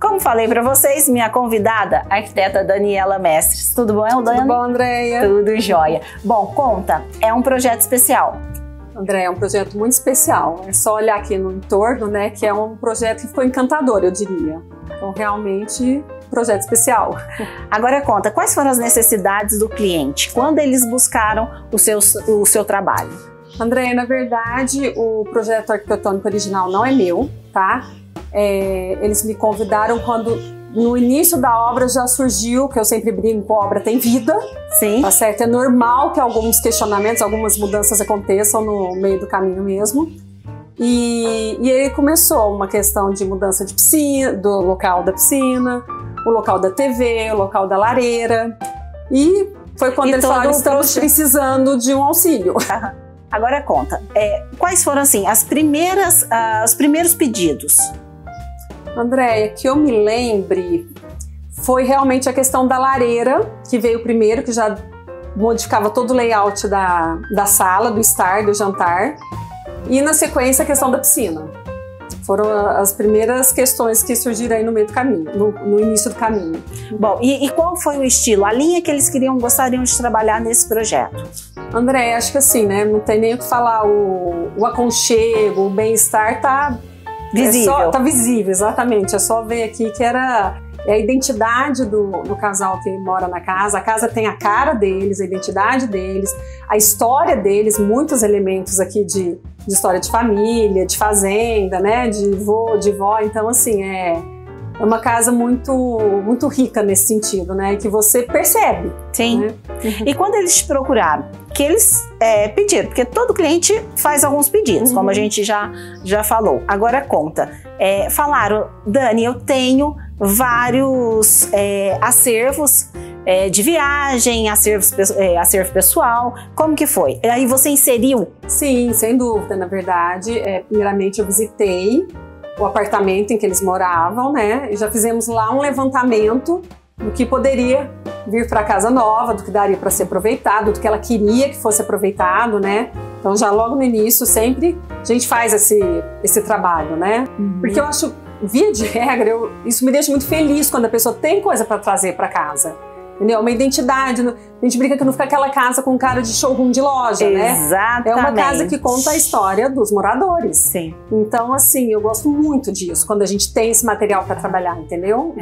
Como falei para vocês, minha convidada, a arquiteta Daniela Mestres. Tudo bom, Dani? Tudo bom, Andréia? Tudo jóia. Bom, conta, é um projeto especial. Andréia, é um projeto muito especial. É só olhar aqui no entorno, né, que é um projeto que ficou encantador, eu diria. Então, realmente, projeto especial. Agora conta, quais foram as necessidades do cliente? Quando eles buscaram o seu trabalho? Andréia, na verdade, o projeto arquitetônico original não é meu, tá? Eles me convidaram quando, no início da obra, já surgiu, que eu sempre brinco com a obra tem vida. Sim. Tá certo? É normal que alguns questionamentos, algumas mudanças aconteçam no meio do caminho mesmo. E aí começou uma questão de mudança de piscina, do local da piscina, o local da TV, o local da lareira. E foi quando eles falaram, estamos precisando de um auxílio. Agora conta, quais foram assim os primeiros pedidos? Andréia, que eu me lembre, foi realmente a questão da lareira, que veio primeiro, que já modificava todo o layout da sala, do estar, do jantar. E na sequência a questão da piscina. Foram as primeiras questões que surgiram aí no meio do caminho, no início do caminho. Bom, e qual foi o estilo, a linha que eles gostariam de trabalhar nesse projeto? André, acho que assim, né, não tem nem o que falar, o aconchego, o bem-estar tá visível. Tá visível, exatamente. É só ver aqui que é a identidade do casal que mora na casa. A casa tem a cara deles, a identidade deles, a história deles, muitos elementos aqui de história de família, de fazenda, né, de vô, de vó. Então, assim, é uma casa muito rica nesse sentido, né, que você percebe. Sim. Né? E quando eles te procuraram, que eles pediram, porque todo cliente faz alguns pedidos, como a gente já falou. Agora conta, falaram, Dani, eu tenho vários acervos de viagem, acervo pessoal, como que foi? Aí você inseriu? Sim, sem dúvida, na verdade, primeiramente eu visitei o apartamento em que eles moravam, né, e já fizemos lá um levantamento do que poderia vir para a casa nova, do que daria para ser aproveitado, do que ela queria que fosse aproveitado, né? Então já logo no início sempre a gente faz esse trabalho, né? Porque eu acho, via de regra, isso me deixa muito feliz quando a pessoa tem coisa para trazer para casa. Entendeu? Uma identidade. A gente brinca que não fica aquela casa com cara de showroom de loja, né? Exatamente. É uma casa que conta a história dos moradores. Sim. Então, assim, eu gosto muito disso, quando a gente tem esse material para trabalhar, entendeu?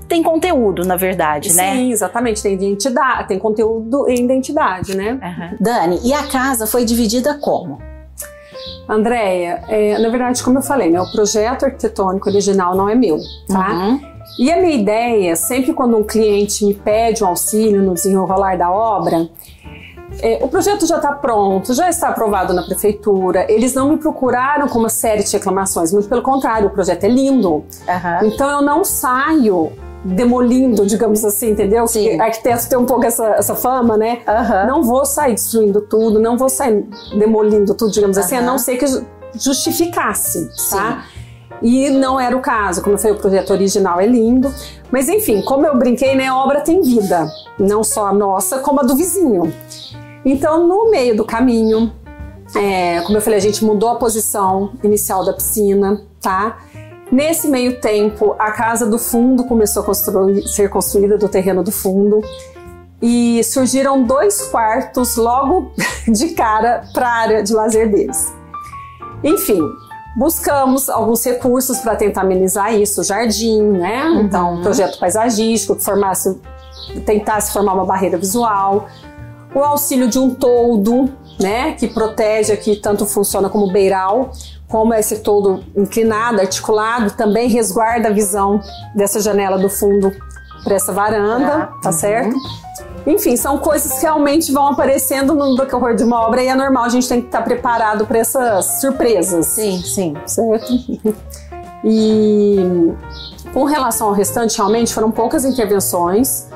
Tem conteúdo, na verdade, né? Sim, exatamente. Tem identidade, tem conteúdo e identidade, né? Dani, e a casa foi dividida como? Andréia, na verdade, como eu falei, né, o projeto arquitetônico original não é meu, tá? E a minha ideia, sempre quando um cliente me pede um auxílio no desenrolar da obra, o projeto já está pronto, já está aprovado na prefeitura, eles não me procuraram com uma série de reclamações, muito pelo contrário, o projeto é lindo. Então eu não saio demolindo, digamos assim, entendeu? Sim. Porque arquiteto tem um pouco essa fama, né? Não vou sair destruindo tudo, não vou sair demolindo tudo, digamos assim, a não ser que justificasse, tá? E não era o caso, como eu falei, o projeto original é lindo, mas enfim, como eu brinquei, né, a obra tem vida, não só a nossa, como a do vizinho. Então, no meio do caminho, como eu falei, a gente mudou a posição inicial da piscina, tá? Nesse meio tempo, a casa do fundo começou a ser construída do terreno do fundo e surgiram 2 quartos logo de cara para a área de lazer deles. Enfim, buscamos alguns recursos para tentar amenizar isso, jardim, né? Então, projeto paisagístico, que tentasse formar uma barreira visual, o auxílio de um toldo, né? Que protege aqui, tanto funciona como beiral, como esse toldo inclinado, articulado, também resguarda a visão dessa janela do fundo para essa varanda, tá certo? Enfim, são coisas que realmente vão aparecendo no decorrer de uma obra e é normal, a gente tem que estar preparado para essas surpresas. Sim, sim. Certo? E com relação ao restante, realmente foram poucas intervenções.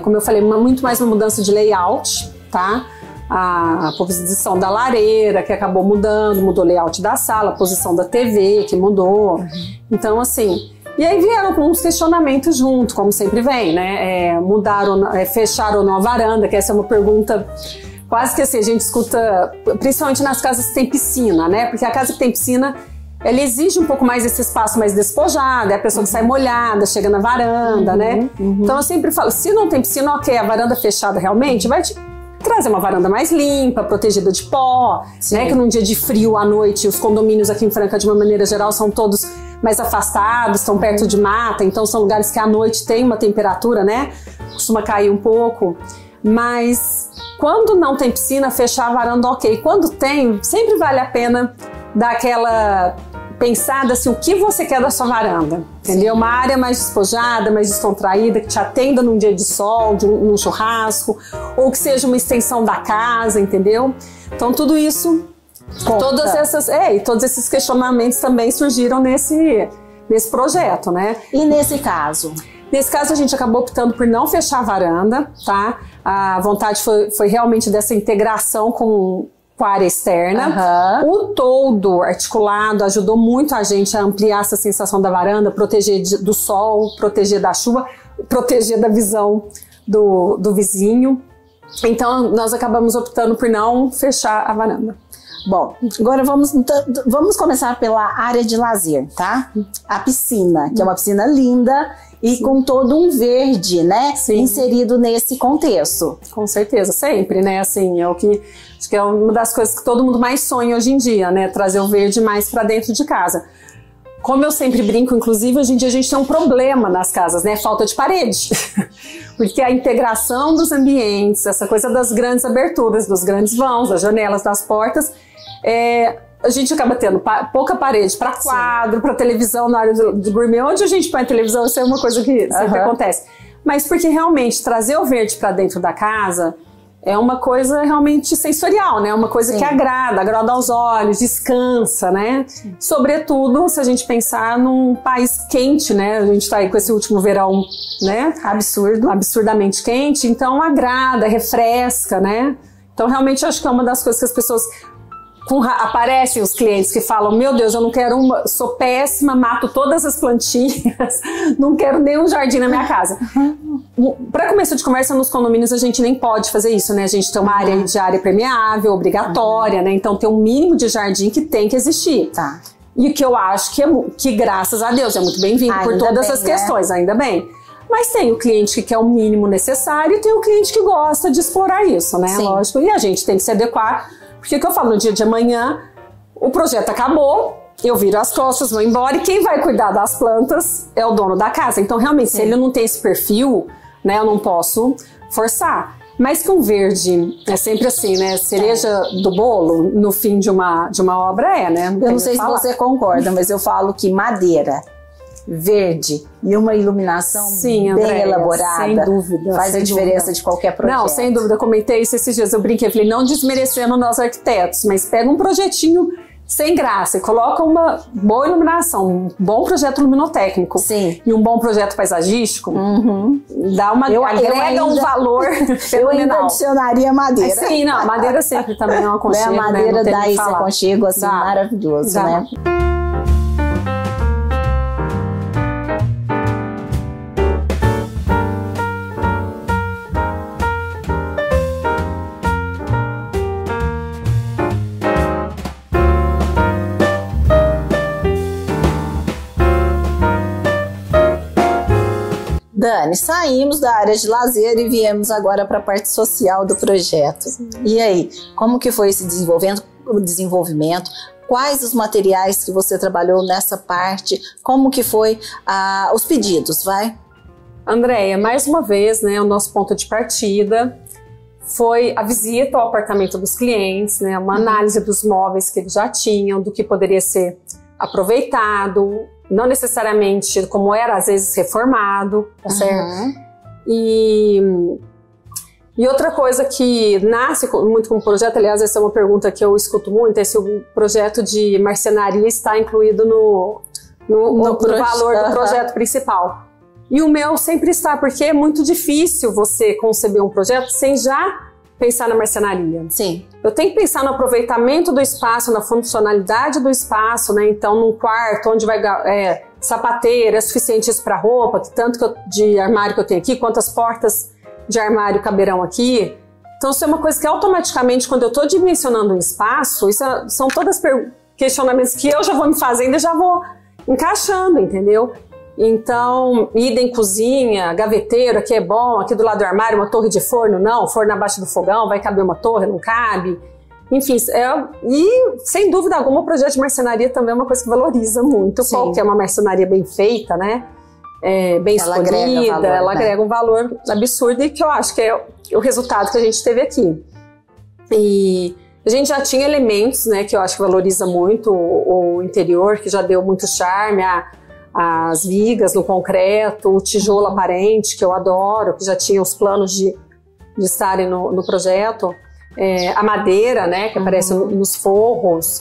Como eu falei, muito mais uma mudança de layout, tá? A posição da lareira, que acabou mudou o layout da sala, a posição da TV, que mudou. Então, assim, E aí vieram com uns questionamentos junto, como sempre vem, né? Fecharam ou não a varanda, que essa é uma pergunta quase que assim, a gente escuta, principalmente nas casas que tem piscina, né? Porque a casa que tem piscina, ela exige um pouco mais esse espaço mais despojado, é a pessoa que sai molhada, chega na varanda, né? Então eu sempre falo, se não tem piscina, ok, a varanda fechada realmente vai te trazer uma varanda mais limpa, protegida de pó, né? Que num dia de frio à noite, os condomínios aqui em Franca, de uma maneira geral, são todos mais afastados, estão perto de mata, então são lugares que à noite tem uma temperatura, né? Costuma cair um pouco. Mas quando não tem piscina, fechar a varanda, ok. Quando tem, sempre vale a pena dar aquela pensada assim, o que você quer da sua varanda, entendeu? Uma área mais despojada, mais descontraída, que te atenda num dia de sol, num churrasco, ou que seja uma extensão da casa, entendeu? Então tudo isso, todos esses questionamentos também surgiram nesse projeto, né? E nesse caso? Nesse caso, a gente acabou optando por não fechar a varanda, tá? A vontade foi realmente dessa integração com a área externa. O toldo articulado ajudou muito a gente a ampliar essa sensação da varanda, proteger do sol, proteger da chuva, proteger da visão do vizinho. Então, nós acabamos optando por não fechar a varanda. Bom, agora vamos começar pela área de lazer, tá? A piscina, que é uma piscina linda e com todo um verde, né? Inserido nesse contexto. Com certeza, sempre, né? Assim, acho que é uma das coisas que todo mundo mais sonha hoje em dia, né? Trazer o verde mais para dentro de casa. Como eu sempre brinco, inclusive, hoje em dia a gente tem um problema nas casas, né? Falta de parede. Porque a integração dos ambientes, essa coisa das grandes aberturas, dos grandes vãos, das janelas, das portas, a gente acaba tendo pouca parede para quadro, para televisão na área do gourmet. Onde a gente põe a televisão, isso é uma coisa que sempre acontece. Mas porque realmente trazer o verde para dentro da casa é uma coisa realmente sensorial, né? Uma coisa que agrada aos olhos, descansa, né? Sobretudo se a gente pensar num país quente, né? A gente tá aí com esse último verão, né? Absurdamente quente, então agrada, refresca, né? Então realmente acho que é uma das coisas que as pessoas... Aparecem os clientes que falam, meu Deus, eu não quero sou péssima, mato todas as plantinhas, não quero nenhum jardim na minha casa. Para começo de conversa, nos condomínios a gente nem pode fazer isso, né? A gente tem uma área de área permeável, obrigatória, né? Então tem um mínimo de jardim que tem que existir. E o que eu acho que graças a Deus, é muito bem-vindo por todas as questões, ainda bem. Mas tem o cliente que quer o mínimo necessário e tem o cliente que gosta de explorar isso, né? Lógico. E a gente tem que se adequar. Porque o que eu falo, no dia de amanhã, o projeto acabou, eu viro as costas, vou embora, e quem vai cuidar das plantas é o dono da casa. Então, realmente, se ele não tem esse perfil, né, eu não posso forçar. Mas que um verde é sempre assim, né? Cereja do bolo no fim de uma obra né? Eu não sei se você concorda, mas eu falo que madeira, verde e uma iluminação bem elaborada, sem dúvida, faz a diferença de qualquer projeto. Não, sem dúvida, eu comentei isso esses dias, eu brinquei, falei, não desmerecendo nós arquitetos, mas pega um projetinho sem graça e coloca uma boa iluminação, um bom projeto luminotécnico e um bom projeto paisagístico, agrega um valor eu ainda adicionaria madeira. Sim, não, madeira sempre também é um aconchego, a madeira dá esse aconchego assim, maravilhoso, né? Dani, saímos da área de lazer e viemos agora para a parte social do projeto. E aí, como que foi esse desenvolvimento? Quais os materiais que você trabalhou nessa parte? Como que foi os pedidos, Andréia, mais uma vez, né, o nosso ponto de partida foi a visita ao apartamento dos clientes, né, uma análise dos móveis que eles já tinham, do que poderia ser aproveitado, não necessariamente como era, às vezes, reformado, tá certo? E outra coisa que nasce muito como projeto, aliás, essa é uma pergunta que eu escuto muito, é se o projeto de marcenaria está incluído no valor do projeto principal. E o meu sempre está, porque é muito difícil você conceber um projeto sem já pensar na marcenaria. Eu tenho que pensar no aproveitamento do espaço, na funcionalidade do espaço, né? Então, num quarto onde vai sapateira, é suficiente isso para roupa, que tanto de armário que eu tenho aqui, quantas portas de armário caberão aqui. Então isso é uma coisa que automaticamente, quando eu estou dimensionando um espaço, são todas questionamentos que eu já vou me fazendo e já vou encaixando, entendeu? Então, idem cozinha, gaveteiro, aqui é bom, aqui do lado do armário uma torre de forno, não, forno abaixo do fogão, vai caber uma torre, não cabe. Enfim, e sem dúvida alguma o projeto de marcenaria também é uma coisa que valoriza muito, porque é uma marcenaria bem feita, né? Bem escolhida, ela agrega um valor absurdo e que eu acho que é o resultado que a gente teve aqui. E a gente já tinha elementos, né, que eu acho que valoriza muito o interior, que já deu muito charme, as vigas no concreto, o tijolo aparente, que eu adoro, que já tinha os planos de estarem no projeto, a madeira, né, que aparece nos forros.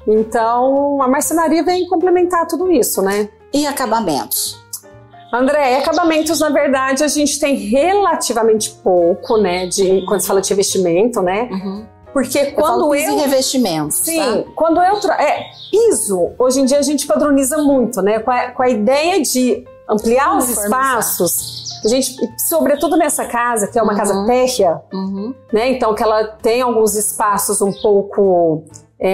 Então, a marcenaria vem complementar tudo isso, né? E acabamentos? André, acabamentos, na verdade, a gente tem relativamente pouco, né, quando se fala de revestimento, né? Porque quando piso e revestimentos, sim, tá? Quando piso, hoje em dia a gente padroniza muito, né? Com a ideia de ampliar os espaços, a gente, sobretudo nessa casa, que é uma casa térrea, né? Então que ela tem alguns espaços um pouco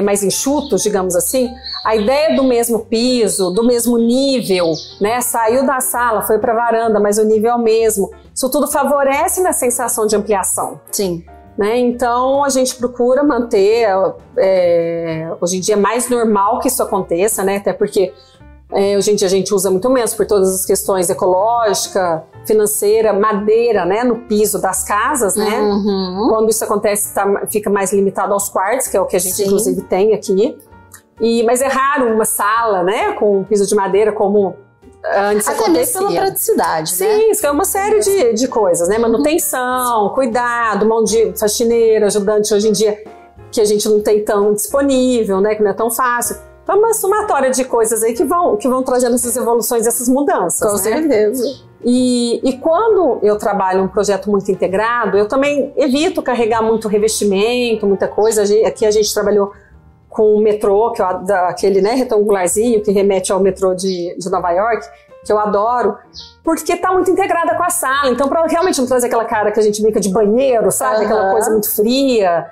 mais enxutos, digamos assim. A ideia do mesmo piso, do mesmo nível, né? Saiu da sala, foi para a varanda, mas o nível é o mesmo. Isso tudo favorece na sensação de ampliação. Sim. Né? Então a gente procura manter, hoje em dia é mais normal que isso aconteça, né? Até porque hoje em dia a gente usa muito menos por todas as questões ecológica, financeira, madeira, né? No piso das casas, né? Quando isso acontece fica mais limitado aos quartos, que é o que a gente inclusive tem aqui. Mas é raro uma sala, né? Com um piso de madeira como antes até acontecia. mesmo pela praticidade, né? Sim, isso é uma série de coisas, né? Manutenção, cuidado, mão de faxineira, ajudante hoje em dia que a gente não tem tão disponível, né? Que não é tão fácil. Então é uma somatória de coisas aí que vão trazendo essas evoluções, essas mudanças. Com certeza. E quando eu trabalho um projeto muito integrado, eu também evito carregar muito revestimento, muita coisa. Aqui a gente trabalhou com o metrô, que aquele, né, retangularzinho que remete ao metrô de Nova York, que eu adoro, porque tá muito integrada com a sala. Então, para realmente não trazer aquela cara que a gente brinca de banheiro, sabe? Aquela coisa muito fria.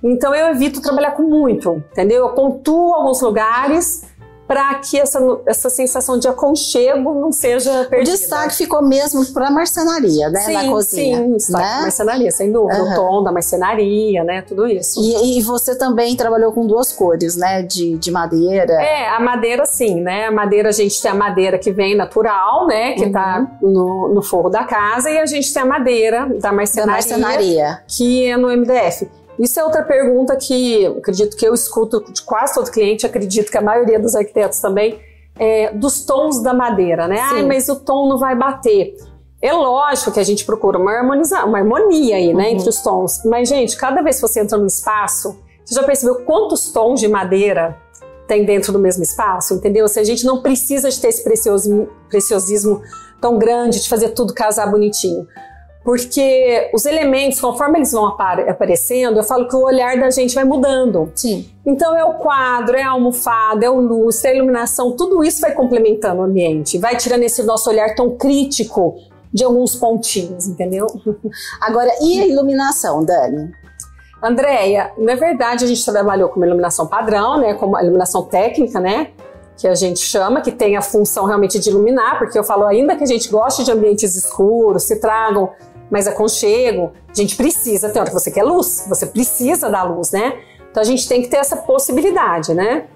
Então, eu evito trabalhar com muito, entendeu? Eu pontuo alguns lugares para que essa sensação de aconchego não seja perdida. O destaque ficou mesmo para a marcenaria, né? Na cozinha. Sim, destaque para marcenaria, sem dúvida. O tom da marcenaria, né? Tudo isso. E você também trabalhou com duas cores, né? De madeira. A madeira sim, né? A madeira, a gente tem a madeira que vem natural, né? Que tá no forro da casa, e a gente tem a madeira da marcenaria. Que é no MDF. Isso é outra pergunta que acredito que eu escuto de quase todo cliente, acredito que a maioria dos arquitetos também, dos tons da madeira, né? Mas o tom não vai bater. É lógico que a gente procura uma harmonia aí, né, entre os tons. Mas, gente, cada vez que você entra num espaço, você já percebeu quantos tons de madeira tem dentro do mesmo espaço, entendeu? Se a gente não precisa de ter esse preciosismo tão grande, de fazer tudo casar bonitinho. Porque os elementos, conforme eles vão aparecendo, eu falo que o olhar da gente vai mudando. Sim. Então é o quadro, é a almofada, é o lustre, é a iluminação, tudo isso vai complementando o ambiente, vai tirando esse nosso olhar tão crítico de alguns pontinhos, entendeu? Agora, e a iluminação, Dani? Andréia, na verdade a gente trabalhou com uma iluminação padrão, né, como a iluminação técnica, né, que a gente chama, que tem a função realmente de iluminar, porque eu falo, ainda que a gente goste de ambientes escuros, se tragam mais aconchego, a gente precisa, tem hora que você quer luz, você precisa da luz, né? Então a gente tem que ter essa possibilidade, né?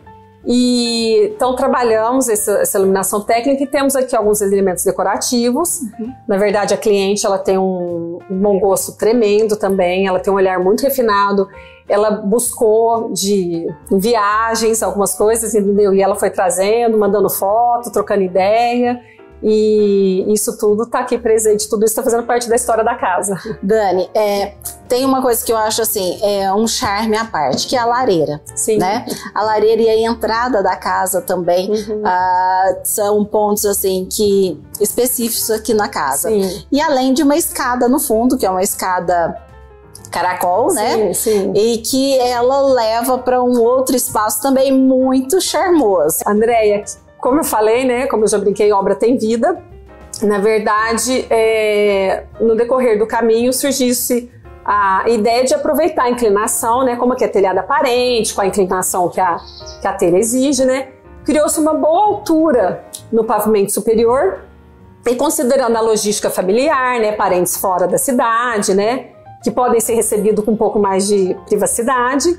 Então trabalhamos essa iluminação técnica e temos aqui alguns elementos decorativos. Na verdade, a cliente ela tem um bom gosto tremendo também, ela tem um olhar muito refinado, ela buscou de viagens algumas coisas, entendeu? E ela foi trazendo, mandando foto, trocando ideia. E isso tudo tá aqui presente, tudo isso tá fazendo parte da história da casa. Dani, tem uma coisa que eu acho assim, um charme à parte, que é a lareira. Sim. Né? A lareira e a entrada da casa também são pontos assim que específicos aqui na casa. Sim. E além de uma escada no fundo, que é uma escada caracol, né? Sim. E que ela leva para um outro espaço também muito charmoso. Andréia, como eu falei, né, como eu já brinquei, obra tem vida. Na verdade, no decorrer do caminho surgisse a ideia de aproveitar a inclinação, né, como aqui é telhado aparente, com a inclinação que a telha exige, né, criou-se uma boa altura no pavimento superior e considerando a logística familiar, né, parentes fora da cidade, né, que podem ser recebidos com um pouco mais de privacidade,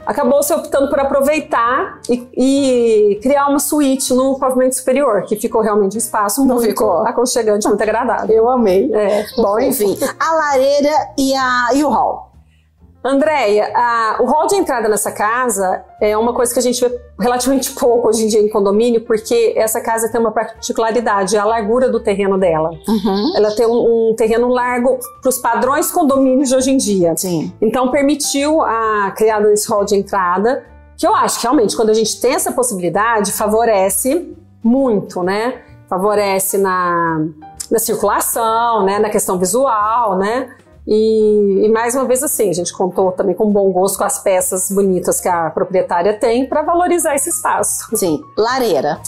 acabou-se optando por aproveitar e criar uma suíte no pavimento superior, que ficou realmente um espaço muito aconchegante, muito agradável. Eu amei. Bom, enfim. A lareira e o hall. Andréia, o hall de entrada nessa casa é uma coisa que a gente vê relativamente pouco hoje em dia em condomínio, porque essa casa tem uma particularidade, a largura do terreno dela. Ela tem um terreno largo para os padrões condomínios de hoje em dia. Sim. Então permitiu a criada desse hall de entrada, que eu acho que realmente quando a gente tem essa possibilidade, favorece muito, né? Favorece na circulação, né? Na questão visual, né? E mais uma vez assim, a gente contou também com bom gosto com as peças bonitas que a proprietária tem para valorizar esse espaço. Sim. Lareira.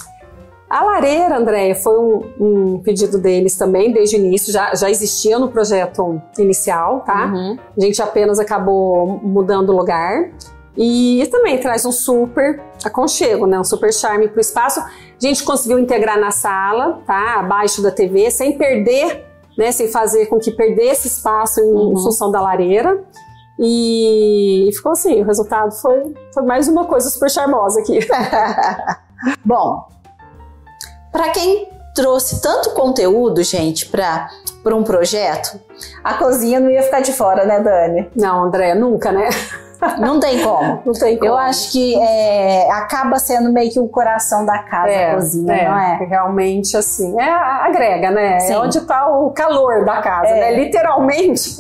A lareira, Andréia, foi um pedido deles também, desde o início, já existia no projeto inicial, tá? A gente apenas acabou mudando o lugar. E também traz um super aconchego, né? Um super charme para o espaço. A gente conseguiu integrar na sala, tá? Abaixo da TV, sem perder, né, sem fazer com que perdesse espaço em função da lareira. E ficou assim, o resultado foi mais uma coisa super charmosa aqui. Bom, para quem trouxe tanto conteúdo, gente, para um projeto, a cozinha não ia ficar de fora, né, Dani? Não, André, nunca, né? Não tem como. Não tem como. Eu acho que acaba sendo meio que o coração da casa, a cozinha, não é? Realmente, assim, agrega, né? Sim. É onde tá o calor da casa, né? Literalmente,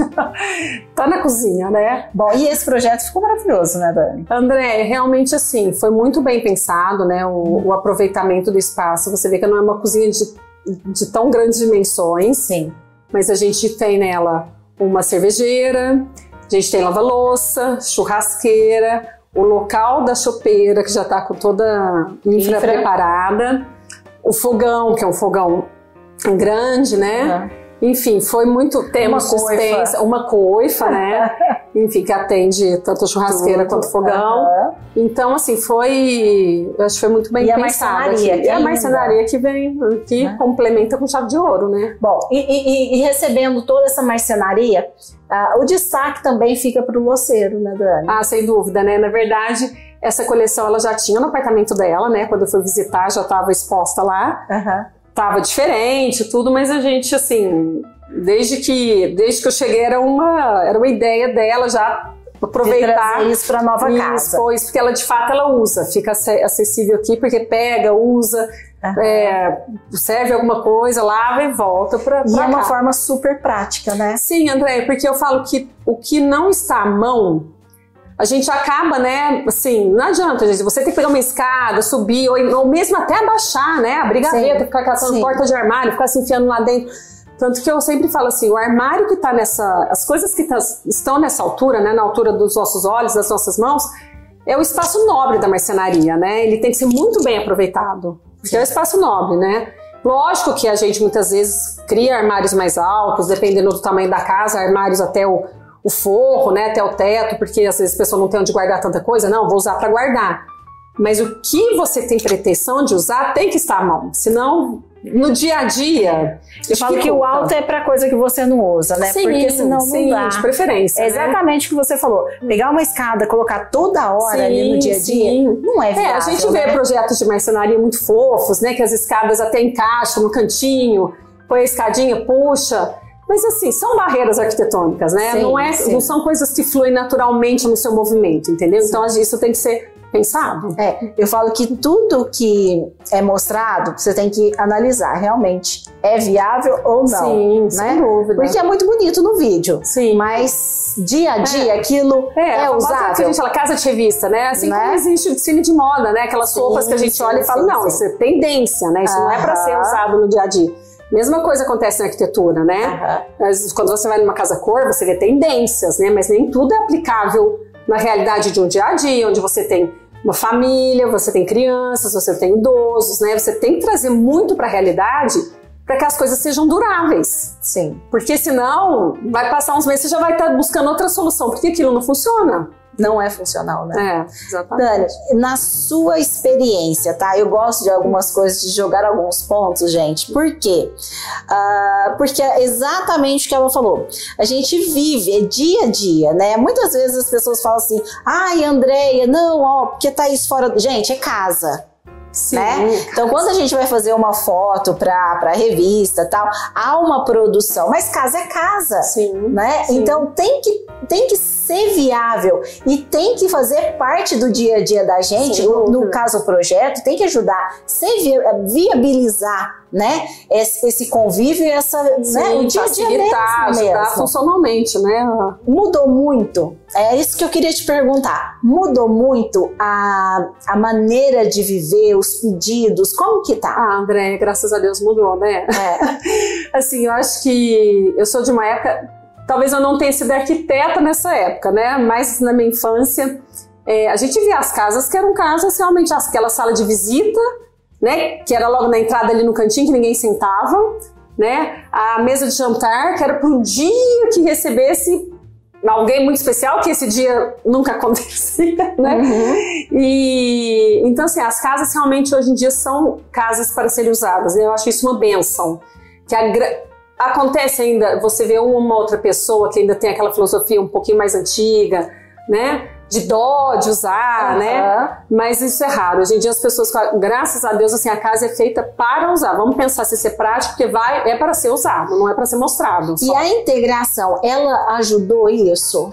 tá na cozinha, né? Bom, e esse projeto ficou maravilhoso, né, Dani? André, realmente, assim, foi muito bem pensado, né? O aproveitamento do espaço. Você vê que não é uma cozinha de tão grandes dimensões. Sim. Mas a gente tem nela uma cervejeira, a gente tem lava-louça, churrasqueira, o local da chopeira, que já está com toda a infra preparada, o fogão, que é um fogão grande, né? Enfim, foi muito tempo, assistência, uma coifa, né? Enfim, que atende tanto a churrasqueira quanto o fogão. Então, assim, eu acho que foi muito bem pensado. E a marcenaria que vem, que complementa com chave de ouro, né? Bom, e recebendo toda essa marcenaria, o destaque também fica para o louceiro, né, Dani? Ah, sem dúvida, né? Na verdade, essa coleção ela já tinha no apartamento dela, né? Quando eu fui visitar, já estava exposta lá. Tava diferente, tudo, mas a gente, assim, desde que eu cheguei, era uma ideia dela já aproveitar isso para nova casa. Pois, porque ela, de fato, ela usa, fica acessível aqui, porque pega, usa, serve alguma coisa, lava e volta para cá. E é uma forma super prática, né? Sim, André, porque eu falo que o que não está à mão, a gente acaba, né, assim, não adianta, gente, você tem que pegar uma escada, subir, ou mesmo até abaixar, né, abrir gaveta, ficar catando porta de armário, ficar se enfiando lá dentro. Tanto que eu sempre falo assim, o armário que tá as coisas que estão nessa altura, né, na altura dos nossos olhos, das nossas mãos, é o espaço nobre da marcenaria, né, ele tem que ser muito bem aproveitado, porque é o espaço nobre, né. Lógico que a gente muitas vezes cria armários mais altos, dependendo do tamanho da casa, armários até o forro, né, até o teto, porque às vezes a pessoa não tem onde guardar tanta coisa, não, vou usar para guardar. Mas o que você tem pretensão de usar tem que estar à mão, senão no dia a dia... Eu falo que o alto é para coisa que você não usa, né? Sim, porque senão não dá. De preferência. É exatamente o que você falou. Pegar uma escada, colocar toda hora ali no dia a dia, não é viável. A gente vê projetos de marcenaria muito fofos, né, que as escadas até encaixam no cantinho, põe a escadinha, puxa... Mas assim, são barreiras arquitetônicas, né? Não são coisas que fluem naturalmente no seu movimento, entendeu? Então isso tem que ser pensado. Eu falo que tudo que é mostrado, você tem que analisar realmente. É viável ou não? Sim, né? sem dúvida. Porque é muito bonito no vídeo. Sim. Mas dia a dia aquilo é usável. Que a gente fala casa de revista, né? Assim como existe o desfile de moda, né? Aquelas roupas que a gente olha e fala, não, isso é tendência, né? Isso não é para ser usado no dia a dia. Mesma coisa acontece na arquitetura, né? Quando você vai numa casa cor, você vê tendências, né? Mas nem tudo é aplicável na realidade de um dia a dia, onde você tem uma família, você tem crianças, você tem idosos, né? Você tem que trazer muito para a realidade para que as coisas sejam duráveis. Sim. Porque senão, vai passar uns meses, você já vai estar buscando outra solução, porque aquilo não funciona. Não é funcional, né? Exatamente. Dani, na sua experiência, tá? Eu gosto de algumas coisas, de jogar alguns pontos, gente. Por quê? Porque é exatamente o que ela falou. A gente vive, é dia a dia, né? Muitas vezes as pessoas falam assim, ai, Andréia, não, ó, porque tá isso fora... Gente, é casa. Sim, né? Então, quando a gente vai fazer uma foto para revista, tal, há uma produção, mas casa é casa, sim, né? Sim. Então tem que ser viável e tem que fazer parte do dia a dia da gente. No caso o projeto tem que ajudar, viabilizar, né? Esse convívio e essa, sim, né? O dia a dia mesmo, ajudar funcionalmente, né? Mudou muito. É isso que eu queria te perguntar. Mudou muito a maneira de viver, os pedidos, como que tá? André, graças a Deus mudou, né? Assim, eu acho que eu sou de uma época, talvez eu não tenha sido arquiteta nessa época, né? Mas na minha infância, a gente via as casas que eram casas realmente, aquela sala de visita, né? Que era logo na entrada ali no cantinho, que ninguém sentava, né? A mesa de jantar, que era para um dia que recebesse alguém muito especial, que esse dia nunca acontecia, né? E então, assim, as casas realmente hoje em dia são casas para serem usadas, né? Eu acho isso uma bênção. Que acontece ainda, você vê uma outra pessoa que ainda tem aquela filosofia um pouquinho mais antiga, né? De dó, de usar, né? Mas isso é raro. Hoje em dia as pessoas, graças a Deus, assim, a casa é feita para usar. Vamos pensar se isso é prático, porque é para ser usado, não é para ser mostrado. E a integração, ela ajudou isso?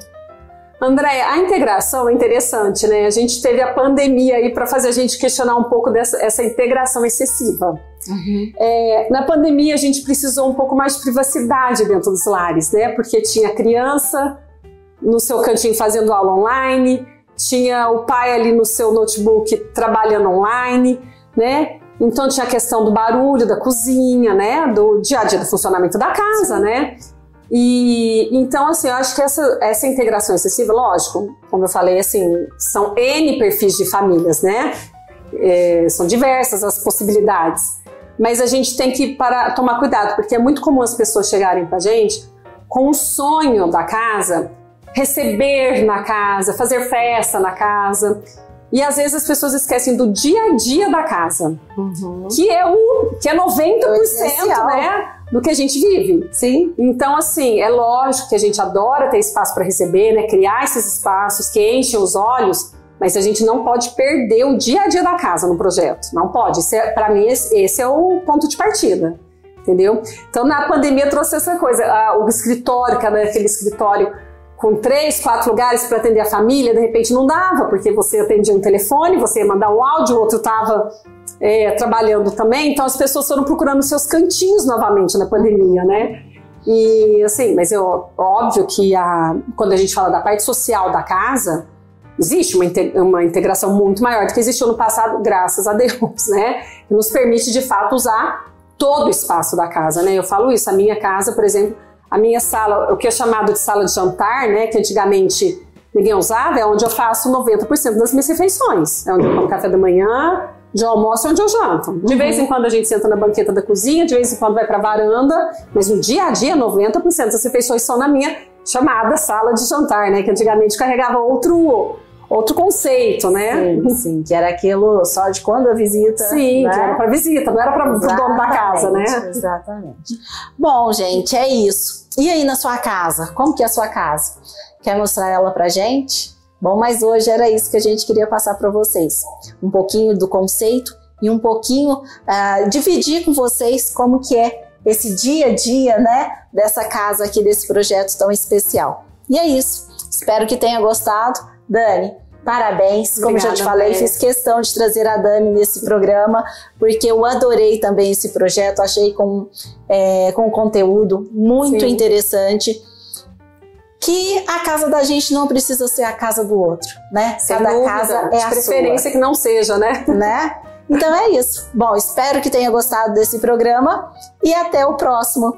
André, a integração é interessante, né? A gente teve a pandemia aí para fazer a gente questionar um pouco essa integração excessiva. Na pandemia a gente precisou um pouco mais de privacidade dentro dos lares, né? Porque tinha criança no seu cantinho fazendo aula online, tinha o pai ali no seu notebook trabalhando online, né? Então tinha a questão do barulho da cozinha, né? Do dia a dia do funcionamento da casa, né? E então, assim, eu acho que essa integração excessiva, lógico, como eu falei, assim, são N perfis de famílias, né? São diversas as possibilidades, mas a gente tem que tomar cuidado, porque é muito comum as pessoas chegarem pra gente com o sonho da casa, receber na casa, fazer festa na casa. E às vezes as pessoas esquecem do dia a dia da casa, que é 90%, né, do que a gente vive. Sim. Então, assim, é lógico que a gente adora ter espaço para receber, né, criar esses espaços que enchem os olhos, mas a gente não pode perder o dia a dia da casa no projeto. Não pode. Para mim, esse é o ponto de partida. Entendeu? Então, na pandemia trouxe essa coisa. O escritório, cada aquele escritório com 3, 4 lugares para atender a família, de repente não dava, porque você atendia um telefone, você ia mandar um áudio, o outro estava trabalhando também, então as pessoas foram procurando seus cantinhos novamente na pandemia, né? E assim, mas óbvio que quando a gente fala da parte social da casa, existe uma integração muito maior do que existiu no passado, graças a Deus, né? Que nos permite de fato usar todo o espaço da casa, né? Eu falo isso, a minha casa, por exemplo, a minha sala, o que é chamado de sala de jantar, né, que antigamente ninguém usava, é onde eu faço 90% das minhas refeições. É onde eu como café da manhã, de almoço, é onde eu janto. De vez em quando a gente senta na banqueta da cozinha, de vez em quando vai pra varanda, mas no dia a dia, 90% das refeições são na minha chamada sala de jantar, né, que antigamente carregava outro conceito, né? Sim, que era aquilo só de quando a visita. Sim, né? Que era para visita, não era para o dono da casa, né? Exatamente. Bom, gente, é isso. E aí na sua casa? Como que é a sua casa? Quer mostrar ela pra gente? Bom, mas hoje era isso que a gente queria passar para vocês. Um pouquinho do conceito e um pouquinho dividir com vocês como que é esse dia a dia, né? Dessa casa aqui, desse projeto tão especial. E é isso. Espero que tenha gostado. Dani, parabéns. Como já te falei, fiz questão de trazer a Dani nesse programa, porque eu adorei também esse projeto, achei com conteúdo muito interessante, que a casa da gente não precisa ser a casa do outro, né? Cada casa é a sua. De preferência que não seja, né? Então é isso. Bom, espero que tenha gostado desse programa e até o próximo.